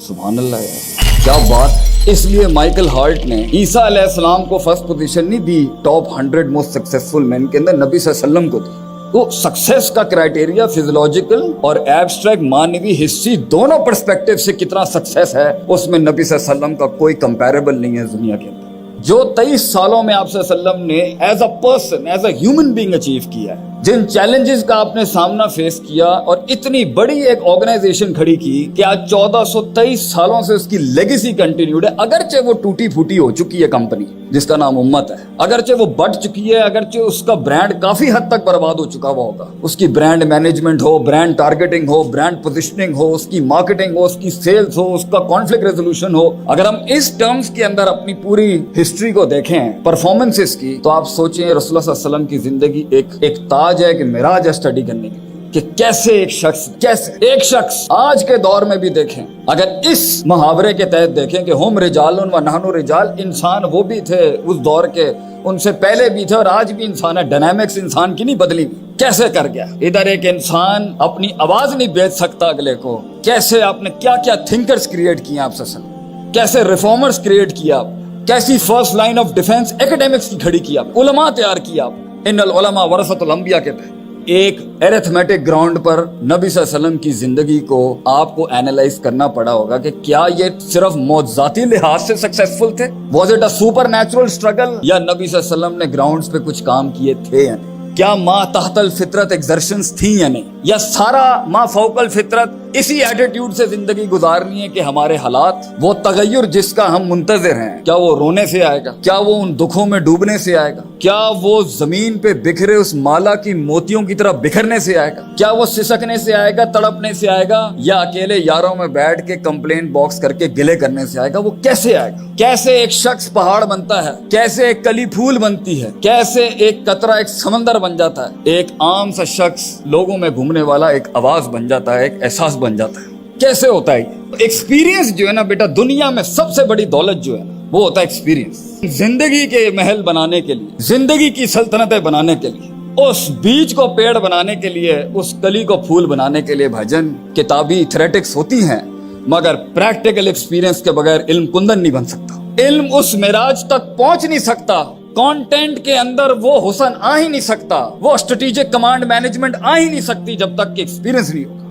سبحان اللہ یار کیا بات. اس لیے مائیکل ہارٹ نے عیسیٰ علیہ السلام کو فرسٹ پوزیشن نہیں دی ٹاپ 100 موسٹ سکسیسفل مین کے اندر, نبی صلی اللہ علیہ وسلم کو دی. تو سکسیس کا کرائٹیریا فزیولوجیکل اور ایبسٹریکٹ مانوی ہسٹری دونوں پرسپیکٹیو سے کتنا سکسیس ہے اس میں نبی صلی اللہ علیہ وسلم کا کوئی کمپیریبل نہیں ہے دنیا کے اندر. جو 23 سالوں میں آپ صلی اللہ علیہ وسلم نے as a person as a human being achieve کیا ہے, جن چیلنجز کا آپ نے سامنا فیس کیا اور اتنی بڑی ایک آرگنائزیشن کھڑی کی کہ آج 1423 سالوں سے اس کی لیگیسی کنٹینیوڈ ہے. اگرچہ وہ ٹوٹی پھوٹی ہو چکی ہے کمپنی جس کا نام امت ہے, اگرچہ وہ بٹ چکی ہے, اگرچہ اس کا برانڈ کافی حد تک برباد ہو چکا ہوا ہوگا, اس کی برانڈ مینجمنٹ ہو, برانڈ ٹارگیٹنگ ہو, برانڈ پوزیشننگ ہو, اس کی مارکیٹنگ ہو, اس کی سیلز ہو, اس کا کانفلکٹ ریزولوشن ہو. اگر ہم اس ٹرمز کے اندر اپنی پوری ہسٹری کو دیکھیں پرفارمنسز کی, تو آپ سوچیں رسول اللہ صلی اللہ علیہ وسلم کی زندگی ایک تاج ہے کہ معراج ہے اسٹڈی کرنے کی, کہ کیسے ایک شخص آج کے دور میں بھی دیکھیں, اگر اس محاورے کے تحت دیکھیں کہ ہم رجال و نحن رجال, انسان وہ بھی تھے اس دور کے, ان سے پہلے بھی تھے اور آج بھی انسان ہے. ڈائنامکس انسان کی نہیں بدلی, کیسے کر گیا. ادھر ایک انسان اپنی آواز نہیں بیچ سکتا اگلے کو, کیسے آپ نے کیا کیا تھنکرز کریٹ کیے آپ سے, کیسے ریفارمرز کریٹ کیا, کیسی first line of defence academics کی کھڑی کیا, علماء تیار کیا. ان العلماء ورثۃ الانبیاء کہتے ہیں. ایک ایرتھمیٹک گراؤنڈ پر نبی صلی اللہ علیہ وسلم کی زندگی کو آپ کو اینالائز کرنا پڑا ہوگا کہ کیا یہ صرف معجزاتی لحاظ سے سکسیسفل تھے, was it a super natural struggle, یا نبی صلی اللہ علیہ وسلم نے گراؤنڈز پہ کچھ کام کیے تھے یا نہیں, کیا ما تحت الفطرت ایگزرشنز تھیں یا نہیں, یا سارا ما فوق الفطرت اسی ایٹیٹیوڈ سے زندگی گزارنی ہے کہ ہمارے حالات وہ تغیر جس کا ہم منتظر ہیں, کیا وہ رونے سے آئے گا, کیا وہ ان دکھوں میں ڈوبنے سے آئے گا, کیا وہ زمین پہ بکھرے اس مالا کی موتیوں کی طرح بکھرنے سے آئے گا, کیا وہ سسکنے سے آئے گا, تڑپنے سے آئے گا, یا اکیلے یاروں میں بیٹھ کے کمپلین باکس کر کے گلے کرنے سے آئے گا. وہ کیسے آئے گا, کیسے ایک شخص پہاڑ بنتا ہے, کیسے ایک کلی پھول بنتی ہے, کیسے ایک قطرہ ایک سمندر بن جاتا ہے, ایک عام سا شخص لوگوں میں گھومنے والا ایک آواز بن جاتا ہے, ایک احساس بن جاتا ہے. کیسے ہوتا ہے یہ ایکسپیرینس جو ہے نا بیٹا, دنیا میں سب سے بڑی دولت جو ہے نا وہ ہوتا ہے ایکسپیرینس. زندگی کے محل بنانے کے لیے, زندگی کی سلطنتیں بنانے کے لیے, اس بیج کو پیڑ بنانے کے لیے, اس کلی کو پھول بنانے کے لیے بھجن کتابی تھریٹکس ہوتی ہیں, مگر پریکٹیکل ایکسپیرینس کے بغیر علم کندن نہیں بن سکتا. علم اس معراج تک پہنچ نہیں سکتا, کانٹینٹ کے اندر وہ حسن آ ہی نہیں سکتا, وہ اسٹریٹجک کمانڈ مینجمنٹ آ ہی نہیں سکتی جب تک کہ ایکسپیرینس نہیں ہوگا.